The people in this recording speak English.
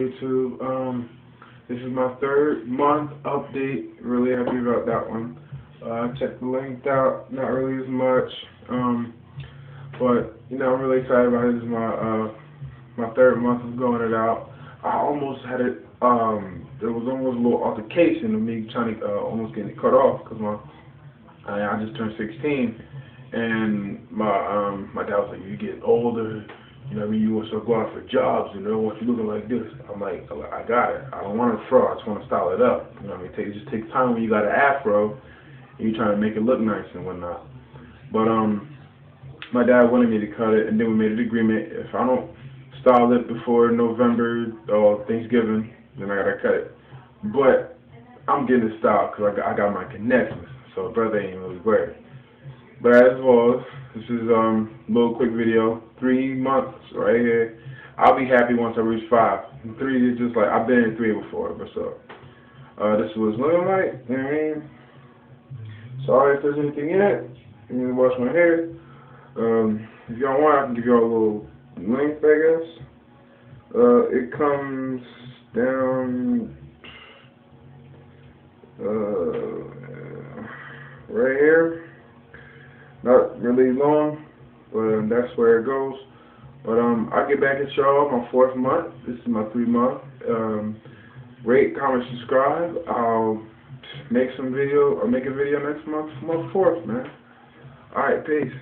YouTube. This is my third month update. Really happy about that one. I checked the length out, not really as much. But I'm really excited about it. This is my third month of going it out. I almost had it. There was almost a little altercation of me trying to almost getting it cut off because I just turned 16, and my dad was like, "You get older. You know what I mean? You want to go out for jobs, and they don't want you looking like this." I'm like, "I got it. I don't want a fro. I just want to style it up." You know what I mean? It just takes time when you got an afro and you're trying to make it look nice and whatnot. But my dad wanted me to cut it, and then we made an agreement. If I don't style it before November or Thanksgiving, then I gotta cut it. But I'm getting it styled because I got my connections, so brother ain't really worried. But as well, this is a little quick video. 3 months right here. I'll be happy once I reach 5. And 3 is just like I've been in 3 before. But so this was looking like. You know what I mean? Sorry if there's anything in it. I need to wash my hair. If y'all want, I can give y'all a little length, I guess. It comes down right here. Not really long, but that's where it goes. But I'll get back at y'all my 4th month. This is my 3 month. Rate, comment, subscribe. I'll make a video next month for my 4th, man. Alright, peace.